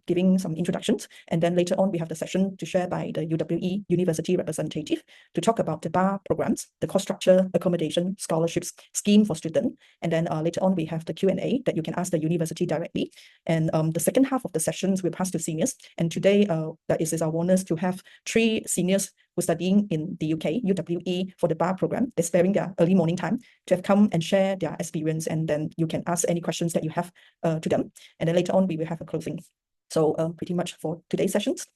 giving some introductions. And then later on, we have the session to share by the UWE University representative to talk about the bar programs, the course structure, accommodation, scholarships, scheme for students. And then later on, we have the Q&A that you can ask the university directly. And the second half of the sessions will pass to seniors. And today, that is our honors to have 3 seniors who are studying in the UK, UWE, for the bar program. They're sparing their early morning time to have come and share their experience, and then you can ask any questions that you have to them. And then later on, we will have a closing. So pretty much for today's sessions.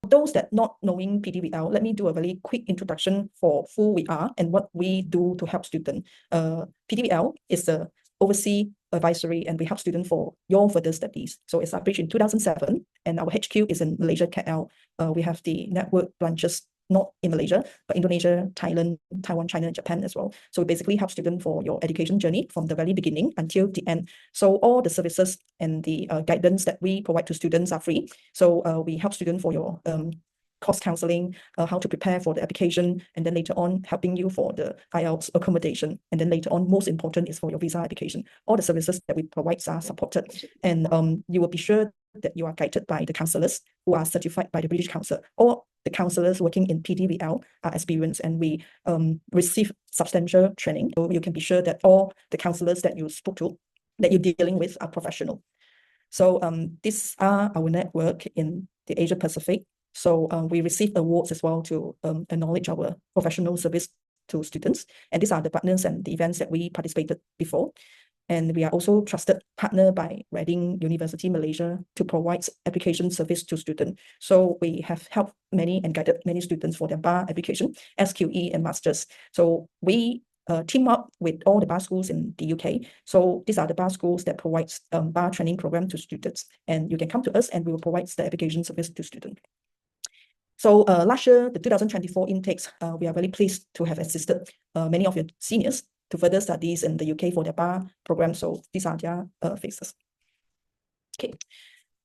Those that not knowing PDVL, let me do a very quick introduction for who we are and what we do to help students. PDVL is the Overseas Advisory, and we help students for your further studies. So it's established in 2007, and our HQ is in Malaysia, KL. We have the network branches not in Malaysia, but Indonesia, Thailand, Taiwan, China, and Japan as well. So we basically help students for your education journey from the very beginning until the end. So all the services and the guidance that we provide to students are free. So we help students for your course counseling, how to prepare for the application, and then later on helping you for the IELTS accommodation. And then later on, most important is for your visa application. All the services that we provide are supported. And you will be sure that you are guided by the counselors who are certified by the British Council. Or the counselors working in PDVL are experienced, and we receive substantial training. So you can be sure that all the counselors that you spoke to, that you're dealing with, are professional. So these are our network in the Asia Pacific. So we receive awards as well to acknowledge our professional service to students. And these are the partners and the events that we participated before. And we are also trusted partner by Reading University, Malaysia, to provide application service to students. So we have helped many and guided many students for their bar application, SQE and masters. So we team up with all the bar schools in the UK. So these are the bar schools that provides bar training program to students. And you can come to us and we will provide the application service to students. So last year, the 2024 intakes, we are very pleased to have assisted many of your seniors to further studies in the UK for their bar program. So these are their faces. Okay.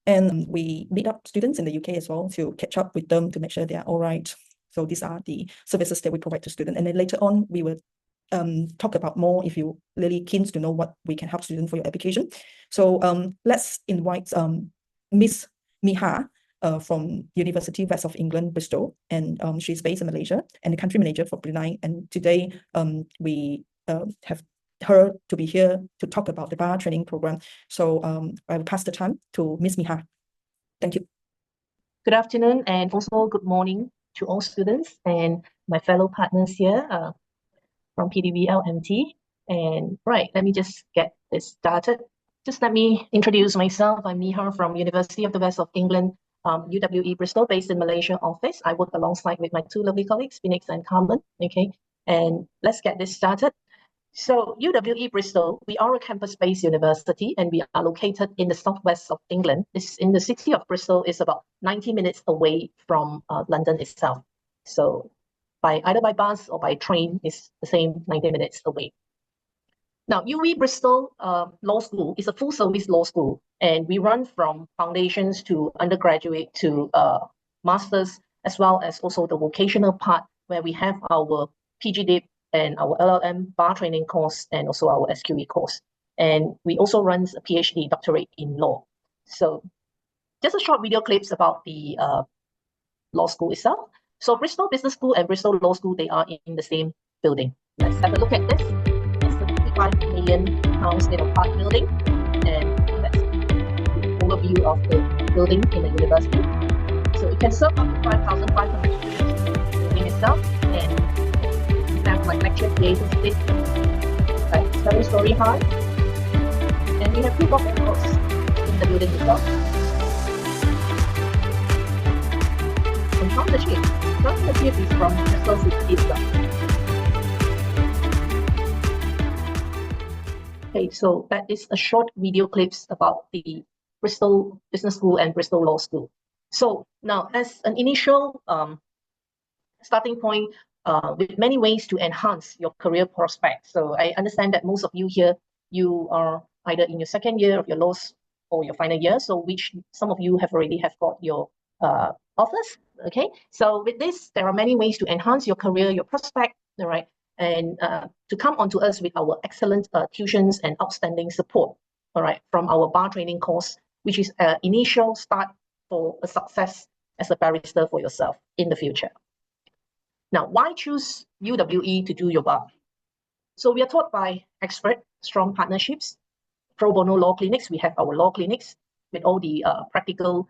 And we meet up students in the UK as well to catch up with them to make sure they are all right. So these are the services that we provide to students. And then later on, we will talk about more if you're really keen to know what we can help students for your application. So let's invite Miss Miha from University West of England, Bristol. And she's based in Malaysia and the country manager for Brunei. And today we have her to be here to talk about the bar training program. So I will pass the time to Ms. Miha. Thank you. Good afternoon and also good morning to all students and my fellow partners here from PDVL MT. And right, let me just get this started. Just let me introduce myself. I'm Miha from University of the West of England, UWE Bristol, based in Malaysia office. I work alongside with my 2 lovely colleagues, Phoenix and Carmen. Okay, and let's get this started. So UWE Bristol, we are a campus-based university and we are located in the southwest of England. It's in the city of Bristol. It's about 90 minutes away from London itself. So either by bus or by train, it's the same 90 minutes away. Now, UWE Bristol Law School is a full-service law school, and we run from foundations to undergraduate to masters, as well as also the vocational part where we have our PGDIP and our LLM bar training course and also our SQE course. And we also run a PhD doctorate in law. So just a short video clips about the law school itself. So Bristol Business School and Bristol Law School, they are in the same building. Let's have a look at this. It's a £55 million state-of-the-art building. And that's the overview of the building in the university. So it can serve up to 5,500 students in the building itself. And have like lecture theater space, like 7-story high, and we have 2 box floors in the building itself. And sponsorship is from Bristol City itself. Okay, so that is a short video clips about the Bristol Business School and Bristol Law School. So now, as an initial starting point, with many ways to enhance your career prospects. So I understand that most of you here, you are either in your 2nd year of your laws or your final year, so which some of you have already got your offers. Okay, so with this, there are many ways to enhance your career, your prospect, all right, and to come onto us with our excellent tuitions and outstanding support, all right, from our bar training course which is an initial start for a success as a barrister for yourself in the future. Now, why choose UWE to do your bar? So we are taught by expert, strong partnerships, pro bono law clinics. We have our law clinics with all the practical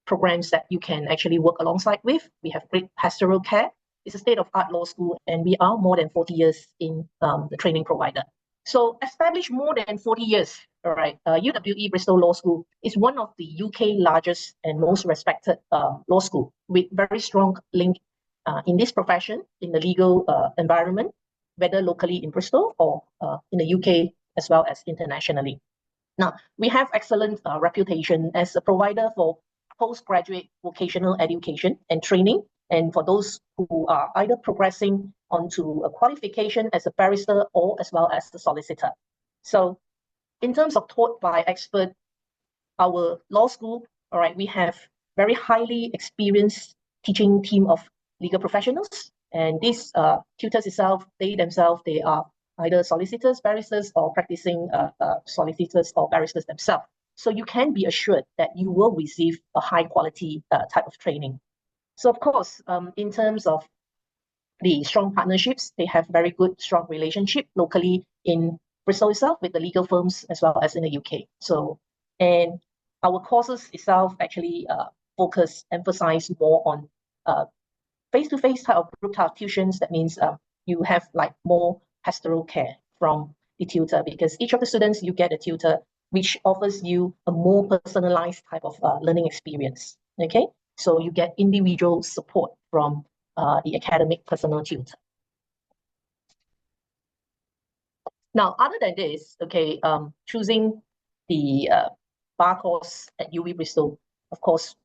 programs that you can actually work alongside with. We have great pastoral care. It's a state-of-art law school, and we are more than 40 years in the training provider. So established more than 40 years, all right, UWE Bristol Law School is one of the UK largest and most respected law school with very strong link in this profession, in the legal environment, whether locally in Bristol or in the UK as well as internationally. Now, we have excellent reputation as a provider for postgraduate vocational education and training, and for those who are either progressing onto a qualification as a barrister or as well as the solicitor. So in terms of taught by expert, our law school, all right, we have very highly experienced teaching team of legal professionals, and these tutors itself, they themselves, they are either solicitors, barristers, or practicing solicitors or barristers themselves. So you can be assured that you will receive a high quality type of training. So of course, in terms of the strong partnerships, they have very good, strong relationship locally in Bristol itself with the legal firms as well as in the UK. So, and our courses itself actually emphasize more on face-to-face type of group type of tuitions. That means you have like more pastoral care from the tutor, because each of the students, you get a tutor which offers you a more personalized type of learning experience. Okay, so you get individual support from the academic personal tutor. Now, other than this, okay, choosing the bar course at UWE Bristol, of course,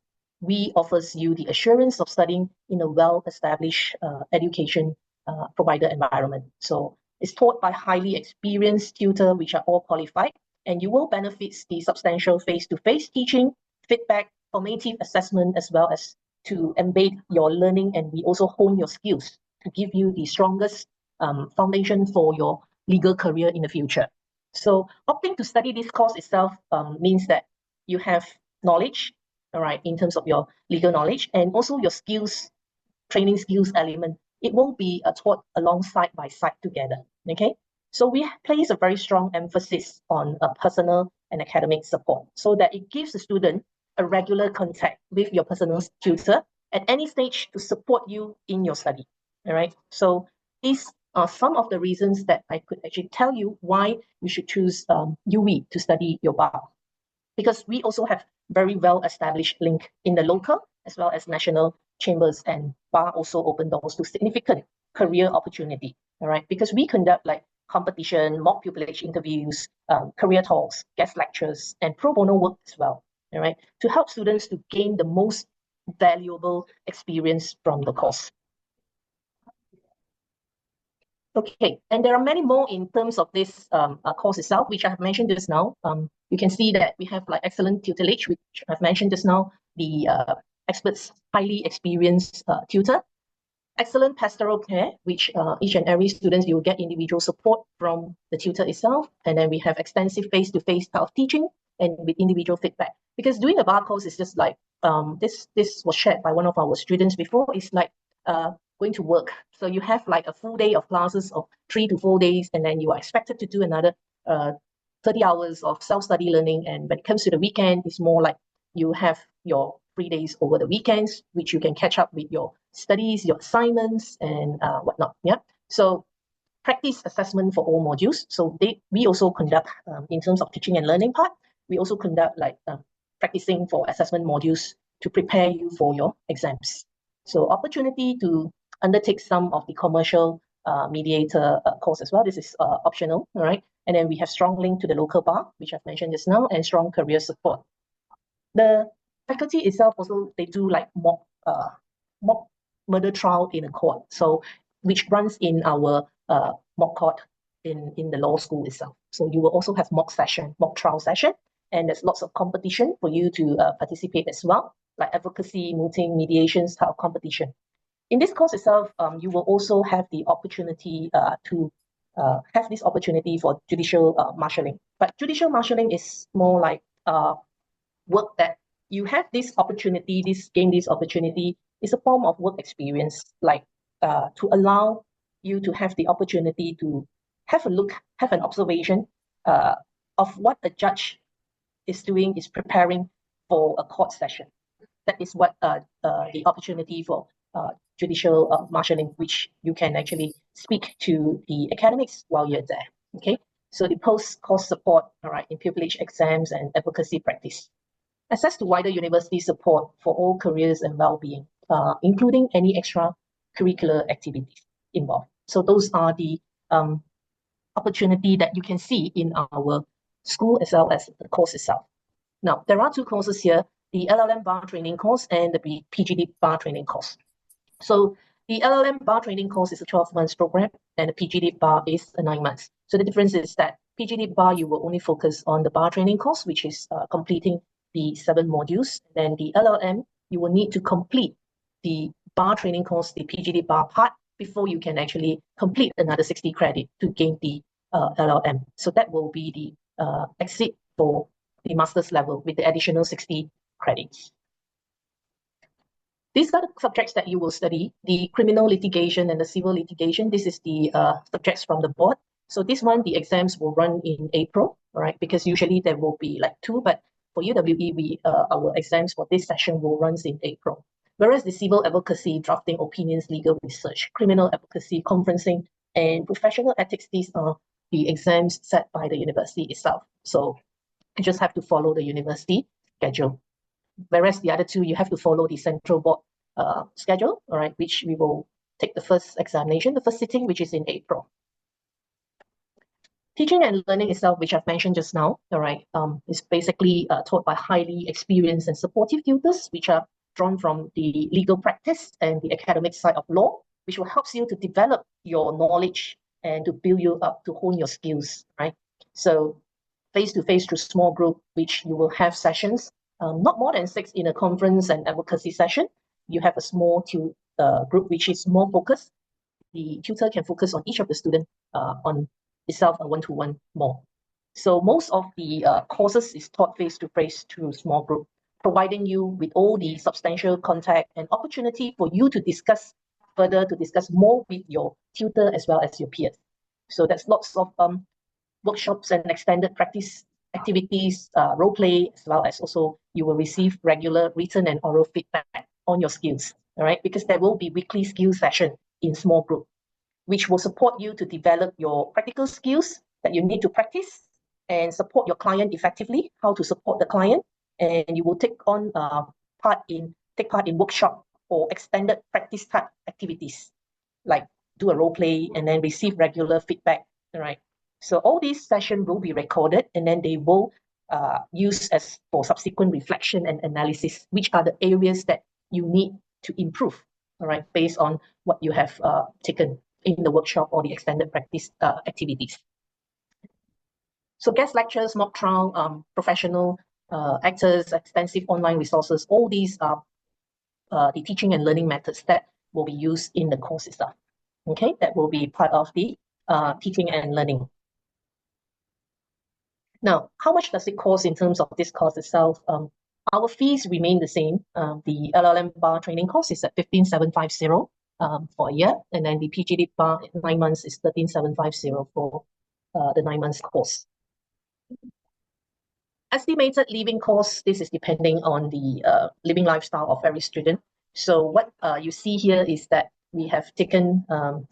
we offers you the assurance of studying in a well-established education provider environment. So it's taught by highly experienced tutor, which are all qualified, and you will benefit the substantial face-to-face teaching, feedback, formative assessment, as well as to embed your learning, and we also hone your skills to give you the strongest foundation for your legal career in the future. So opting to study this course itself means that you have knowledge, all right, in terms of your legal knowledge, and also your skills, training skills element. It won't be taught alongside by side together, okay? So we place a very strong emphasis on personal and academic support so that it gives the student a regular contact with your personal tutor at any stage to support you in your study, all right? So these are some of the reasons that I could actually tell you why you should choose UWE to study your bar. Because we also have very well-established link in the local as well as national chambers, and bar also open doors to significant career opportunity, all right? Because we conduct like competition, mock pupillage interviews, career talks, guest lectures, and pro bono work as well, all right? To help students to gain the most valuable experience from the course. Okay, and there are many more in terms of this course itself, which I have mentioned just now. You can see that we have like excellent tutelage, which I've mentioned just now, the experts, highly experienced tutor, excellent pastoral care, which each and every student, you will get individual support from the tutor itself. And then we have extensive face-to-face type of teaching and with individual feedback. Because doing a bar course is just like, this was shared by one of our students before, it's like going to work. So you have like a full day of classes of 3 to 4 days, and then you are expected to do another 30 hours of self-study learning. And when it comes to the weekend, it's more like you have your 3 days over the weekends, which you can catch up with your studies, your assignments, and whatnot. Yeah. So practice assessment for all modules. So we also conduct, in terms of teaching and learning part, we also conduct like practicing for assessment modules to prepare you for your exams. So opportunity to undertake some of the commercial mediator course as well. This is optional, all right? And then we have strong link to the local bar, which I've mentioned just now, and strong career support. The faculty itself also, they do like mock murder trial in a court, so which runs in our mock court in the law school itself. So you will also have mock trial session, and there's lots of competition for you to participate as well, like advocacy, mooting, mediations type of competition. In this course itself, you will also have the opportunity to have this opportunity for judicial marshalling. But judicial marshalling is more like work that you have this opportunity, gain this opportunity is a form of work experience, like to allow you to have the opportunity to have a look, have an observation of what a judge is doing, is preparing for a court session. That is what the opportunity for judicial marshalling, which you can actually speak to the academics while you're there. Okay, so the post-course support, all right, in pupillage exams and advocacy practice. Access to wider university support for all careers and well-being, including any extracurricular activities involved. So those are the opportunity that you can see in our school as well as the course itself. Now, there are two courses here, the LLM bar training course and the PGD bar training course. So the LLM bar training course is a 12-month program and the PGD bar is a 9 months. So the difference is that PGD bar, you will only focus on the bar training course, which is completing the 7 modules. Then the LLM, you will need to complete the bar training course, the PGD bar part, before you can actually complete another 60 credit to gain the LLM. So that will be the exit for the master's level with the additional 60 credits. These are the subjects that you will study, the criminal litigation and the civil litigation. This is the subjects from the board. So this one, the exams will run in April, right? Because usually there will be like 2, but for UWE, our exams for this session will run in April. Whereas the civil advocacy, drafting opinions, legal research, criminal advocacy, conferencing, and professional ethics, these are the exams set by the university itself. So you just have to follow the university schedule. Whereas the other 2, you have to follow the central board schedule, all right, which we will take the first examination, the first sitting, which is in April. Teaching and learning itself, which I've mentioned just now, all right, is basically taught by highly experienced and supportive tutors, which are drawn from the legal practice and the academic side of law, which will help you to develop your knowledge and to build you up, to hone your skills, right? So face-to-face through small group, which you will have sessions, not more than 6 in a conference and advocacy session. You have a small group which is more focused. The tutor can focus on each of the students on itself a one-to-one more. So most of the courses is taught face-to-face through small group, providing you with all the substantial contact and opportunity for you to discuss further, to discuss more with your tutor as well as your peers. So there's lots of workshops and extended practice activities, role play, as well as also you will receive regular written and oral feedback on your skills, all right? Because there will be weekly skill session in small group, which will support you to develop your practical skills that you need to practice and support your client effectively, how to support the client. And you will take part in workshop or extended practice type activities, like do a role play and then receive regular feedback, all right? So all these sessions will be recorded and then they will use as for subsequent reflection and analysis, which are the areas that you need to improve, all right, based on what you have taken in the workshop or the extended practice activities. So guest lectures, mock trial, professional actors, extensive online resources, all these are the teaching and learning methods that will be used in the course itself. Okay, that will be part of the teaching and learning. Now, how much does it cost in terms of this course itself? Our fees remain the same. The LLM bar training course is at 15,750 for a year, and then the PGD bar 9 months is 13,750 for the 9 months course. Estimated living costs, this is depending on the living lifestyle of every student. So what you see here is that we have taken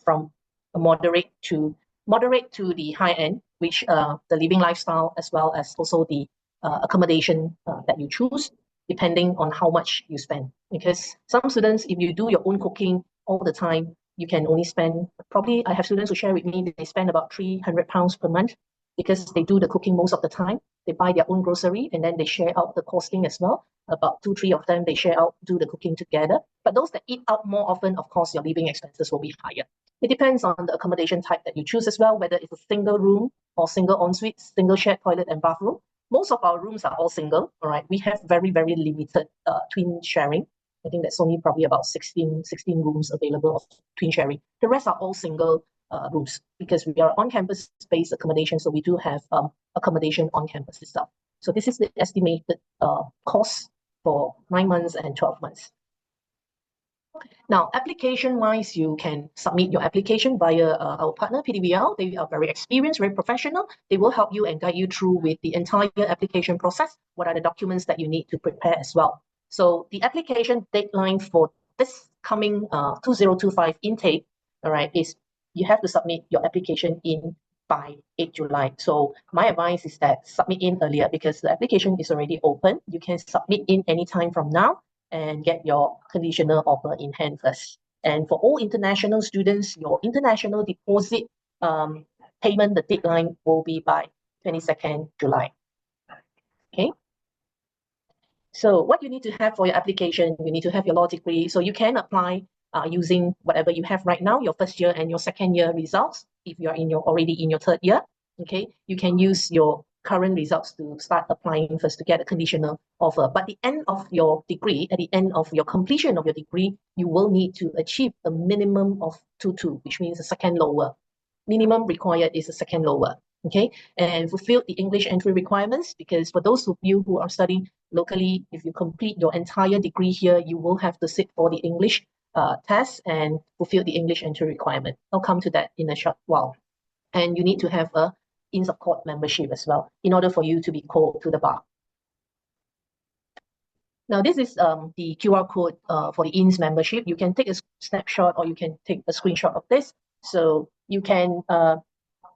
from a moderate to the high end, which the living lifestyle as well as also the accommodation that you choose, depending on how much you spend. Because some students, if you do your own cooking all the time, you can only spend, probably I have students who share with me, they spend about £300 per month because they do the cooking most of the time. They buy their own grocery and then they share out the costing as well. About 2-3 of them, they share out, do the cooking together. But those that eat out more often, of course, your living expenses will be higher. It depends on the accommodation type that you choose as well, whether it's a single room or single ensuite, single shared toilet and bathroom. Most of our rooms are all single, all right? We have very, very limited twin sharing. I think that's only probably about 16 rooms available of twin sharing. The rest are all single rooms because we are on-campus based accommodation, so we do have accommodation on campus itself. So this is the estimated cost for 9 months and 12 months. Now, application-wise, you can submit your application via our partner, PDVL. They are very experienced, very professional. They will help you and guide you through with the entire application process. What are the documents that you need to prepare as well? So the application deadline for this coming 2025 intake, all right, is you have to submit your application in by 8 July. So my advice is that submit in earlier because the application is already open. You can submit in anytime from now and get your conditional offer in hand first. And for all international students, your international deposit payment, the deadline will be by 22nd July. Okay. So what you need to have for your application, you need to have your law degree. So you can apply using whatever you have right now, your first year and your second year results. If you're already in your third year, okay, you can use your current results to start applying first to get a conditional offer. But at the end of your degree, at the end of your completion of your degree, you will need to achieve a minimum of 2.2, which means a second lower. Minimum required is a second lower. Okay, and fulfill the English entry requirements, because for those of you who are studying locally, if you complete your entire degree here, you will have to sit for the English test and fulfill the English entry requirement. I'll come to that in a short while. And you need to have a Inns of Court membership as well in order for you to be called to the bar. Now this is the QR code for the Inns membership. You can take a snapshot or you can take a screenshot of this. So you can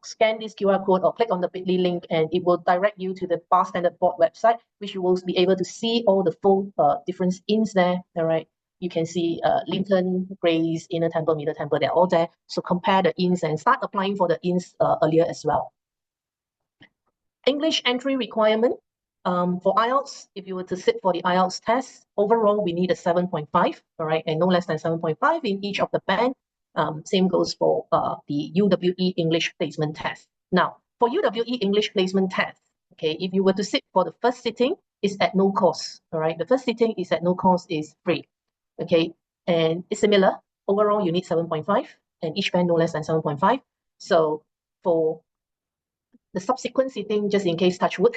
scan this QR code or click on the bit.ly link and it will direct you to the Bar Standard Board website, which you will be able to see all the full different inns there. All right, you can see Linton, Grace, Inner Temple, Middle Temple, they're all there. So compare the inns and start applying for the inns earlier as well. English entry requirement for IELTS, if you were to sit for the IELTS test, overall we need a 7.5, all right, and no less than 7.5 in each of the band. Same goes for the UWE English placement test. Now, for UWE English placement test, okay, if you were to sit for the first sitting, it's at no cost, all right? The first sitting is at no cost, is free, okay? And it's similar. Overall, you need 7.5, and each band no less than 7.5. So for the subsequent sitting, just in case, touch wood,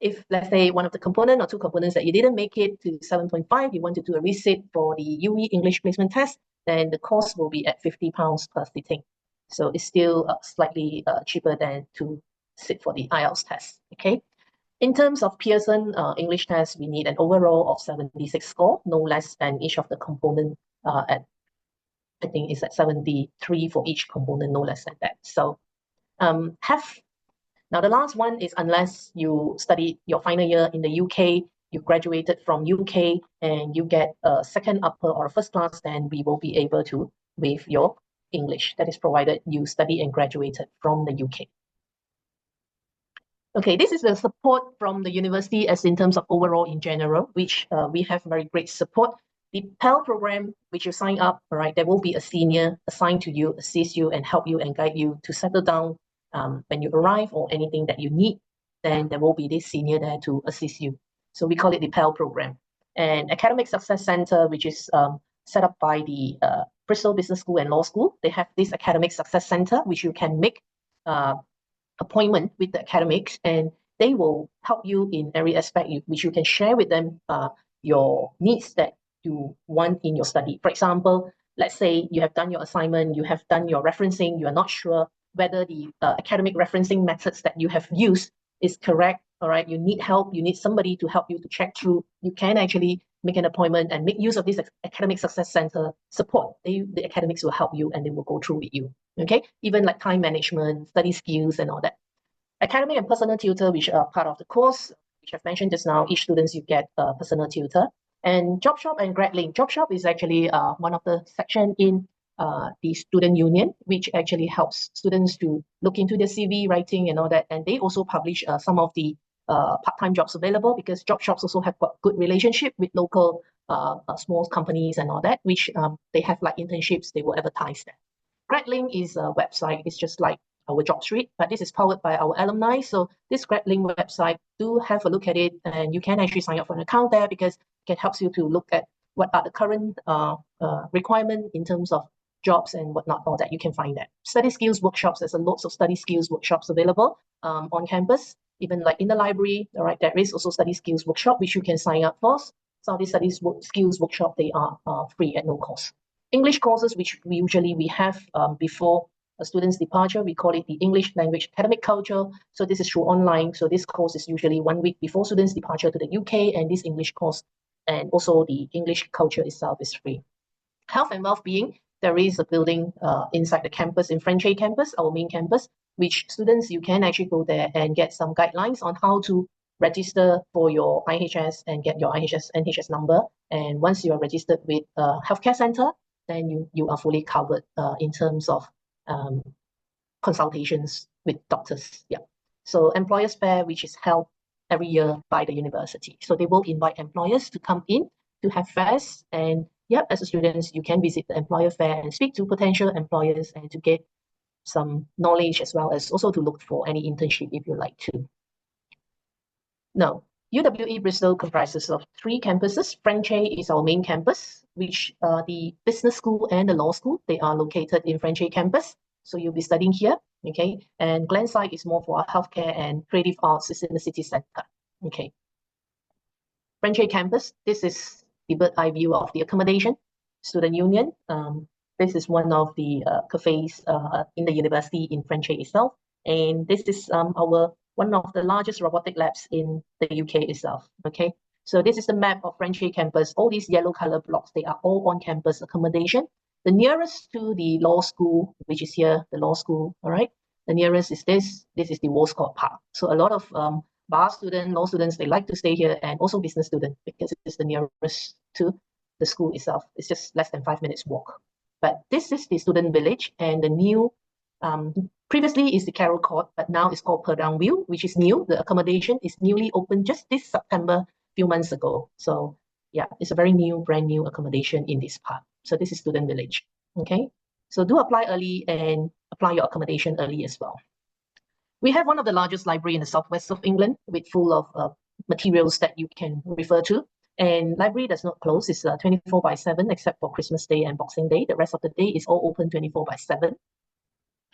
if let's say one of the component or two components that you didn't make it to 7.5, you want to do a resit for the UE English placement test, then the cost will be at £50 per sitting. So it's still slightly cheaper than to sit for the IELTS test, okay? In terms of Pearson English test, we need an overall of 76 score, no less than each of the component I think it's at 73 for each component, no less than that. So now the last one is unless you studied your final year in the UK, you graduated from UK and you get a second upper or a first class, then we will be able to waive your English. That is provided you study and graduated from the UK. Okay, this is the support from the university as in terms of overall in general, which we have very great support. The PEL program, which you sign up, all right, there will be a senior assigned to you, assist you and help you and guide you to settle down when you arrive or anything that you need, then there will be this senior there to assist you. So we call it the PEL program. And Academic Success Center, which is set up by the Bristol Business School and Law School, they have this Academic Success Center, which you can make appointment with the academics, and they will help you in every aspect, which you can share with them your needs that you want in your study. For example, let's say you have done your assignment, you have done your referencing, you are not sure whether the academic referencing methods that you have used is correct, all right, you need help, you need somebody to help you to check through, you can actually make an appointment and make use of this Academic Success Center support. The academics will help you and they will go through with you, okay? Even like time management, study skills and all that. Academic and personal tutor, which are part of the course, which I've mentioned just now, each students you get a personal tutor. And Job Shop and GradLink. Job Shop is actually one of the section in the student union, which actually helps students to look into their CV writing and all that. And they also publish some of the part-time jobs available, because job shops also have got good relationship with local small companies and all that, which they have like internships, they will advertise that. GradLink is a website, it's just like our job street, but this is powered by our alumni. So this GradLink website, do have a look at it, and you can actually sign up for an account there because it helps you to look at what are the current requirements in terms of jobs and whatnot, all that, you can find that. Study skills workshops, there's a lots of study skills workshops available on campus, even like in the library, all right, there is also study skills workshop, which you can sign up for. Some of these skills workshop, they are free at no cost. English courses, which we usually have before a student's departure, we call it the English Language Academic Culture. So this is through online. So this course is usually 1 week before students' departure to the UK, and this English course and also the English culture itself is free. Health and well-being, there is a building inside the campus, in French campus, our main campus, which students, you can actually go there and get some guidelines on how to register for your IHS and get your IHS NHS number. And once you are registered with a healthcare center, then you are fully covered in terms of consultations with doctors. Yeah. So employers fair, which is held every year by the university. So they will invite employers to come in to have fairs. And yeah, as a student, you can visit the employer fair and speak to potential employers and to get some knowledge, as well as also to look for any internship if you like to. Now, UWE Bristol comprises of 3 campuses. French is our main campus, which the business school and the law school, they are located in French campus. So you'll be studying here, okay? And Glenside is more for healthcare and creative arts, is in the city center, okay? French campus, this is the bird eye view of the accommodation. Student Union, this is one of the cafes in the university in French itself. And this is one of the largest robotic labs in the UK itself, okay? So this is the map of French campus. All these yellow color blocks, they are all on-campus accommodation. The nearest to the law school, which is here, the law school, all right? The nearest is this is the Walscott Park. So a lot of bar students, law students, they like to stay here, and also business students, because it's the nearest to the school itself. It's just less than 5 minutes walk. But this is the student village, and the new, previously is the Carol Court, but now it's called Perdang View, which is new. The accommodation is newly opened just this September, few months ago. So yeah, it's a very new, brand new accommodation in this part. So this is student village, okay? So do apply early and apply your accommodation early as well. We have one of the largest library in the southwest of England, with full of materials that you can refer to. And library does not close. It's 24/7, except for Christmas Day and Boxing Day. The rest of the day is all open 24/7.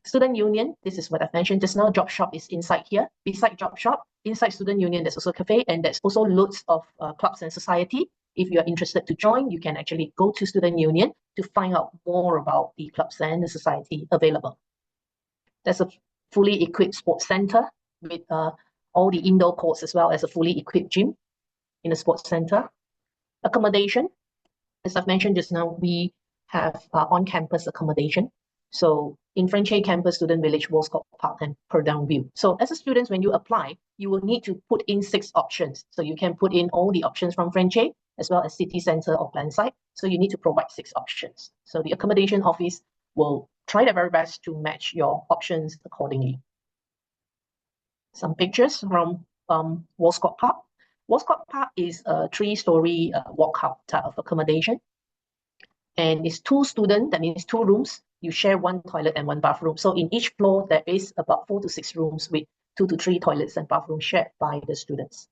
Student Union, this is what I've mentioned just now. Job shop is inside here. Beside job shop, inside Student Union, there's also a cafe, and there's also loads of clubs and society. If you're interested to join, you can actually go to Student Union to find out more about the clubs and the society available. There's a fully equipped sports center with all the indoor courts, as well as a fully equipped gym in the sports center. Accommodation, as I've mentioned just now, we have on-campus accommodation. So in French campus, Student Village, Walscott Park, and Perdang View. So as a student, when you apply, you will need to put in 6 options. So you can put in all the options from French, as well as city center or Glenside. So you need to provide 6 options. So the accommodation office will try their very best to match your options accordingly. Some pictures from Walscott Park. Walscott Park is a 3-story walkout type of accommodation. And it's 2 students, that means 2 rooms. You share 1 toilet and 1 bathroom. So in each floor, there is about 4 to 6 rooms with 2 to 3 toilets and bathrooms shared by the students.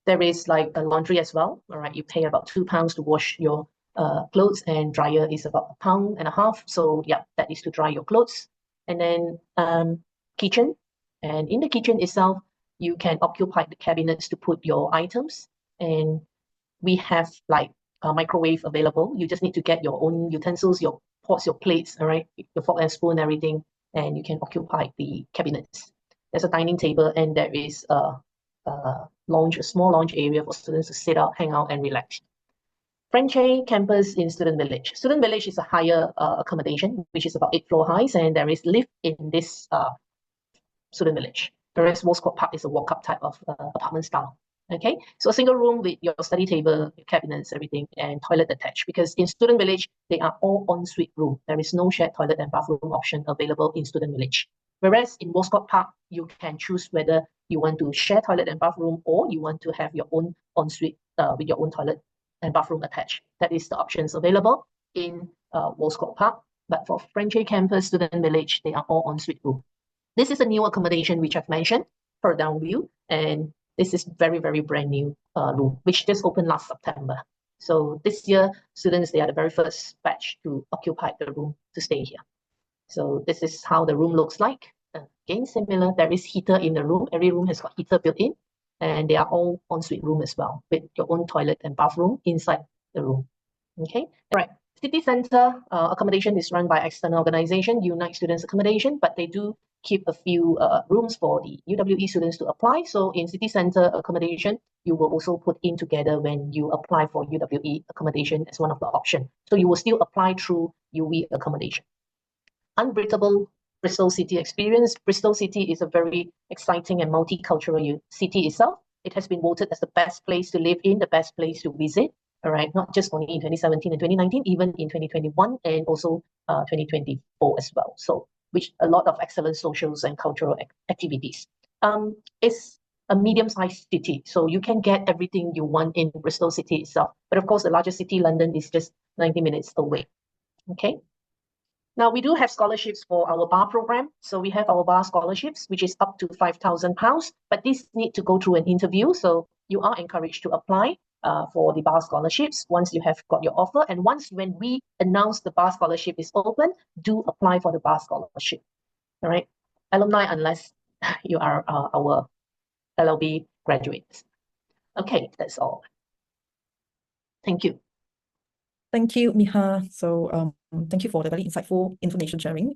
There is like a laundry as well. All right, you pay about £2 to wash your clothes, and dryer is about £1.50. So yeah, that is to dry your clothes. And then kitchen. And in the kitchen itself, you can occupy the cabinets to put your items. And we have like a microwave available. You just need to get your own utensils, your pots, your plates, all right, your fork and spoon, everything, and you can occupy the cabinets. There's a dining table, and there is a lounge, a small lounge area for students to sit out, hang out, and relax. French campus in Student Village. Student Village is a higher accommodation, which is about 8 floors high, and there is lift in this Student Village. Whereas Walscott Park is a walk-up type of apartment style. Okay, so a single room with your study table, your cabinets, everything, and toilet attached. Because in Student Village, they are all ensuite room. There is no shared toilet and bathroom option available in Student Village. Whereas in Walscott Park, you can choose whether you want to share toilet and bathroom, or you want to have your own ensuite with your own toilet and bathroom attached. That is the options available in Walscott Park. But for French campus, Student Village, they are all ensuite room. This is a new accommodation which I've mentioned, Perdang View, and this is very, very brand new room, which just opened last September. So this year, students, they are the very first batch to occupy the room to stay here. So this is how the room looks like. Again, similar, there is heater in the room. Every room has got heater built in, and they are all ensuite room as well, with your own toilet and bathroom inside the room. Okay, right. City Centre accommodation is run by external organization, Unite Students Accommodation, but they do keep a few rooms for the UWE students to apply. So in City Centre accommodation, you will also put in together when you apply for UWE accommodation as one of the options. So you will still apply through UWE accommodation. Unbreakable Bristol City experience. Bristol City is a very exciting and multicultural city itself. It has been voted as the best place to live in, the best place to visit. All right, not just only in 2017 and 2019, even in 2021 and also 2024 as well. So, which a lot of excellent socials and cultural activities. It's a medium-sized city, so you can get everything you want in Bristol City itself. But of course, the largest city, London, is just 90 minutes away. Okay. Now, we do have scholarships for our bar program. So we have our bar scholarships, which is up to £5,000, but these need to go through an interview. So you are encouraged to apply for the bar scholarships once you have got your offer. And once when we announce the bar scholarship is open, do apply for the bar scholarship. All right, alumni, unless you are our LLB graduates. Okay, that's all. Thank you. Thank you, Miha. So thank you for the very insightful information sharing.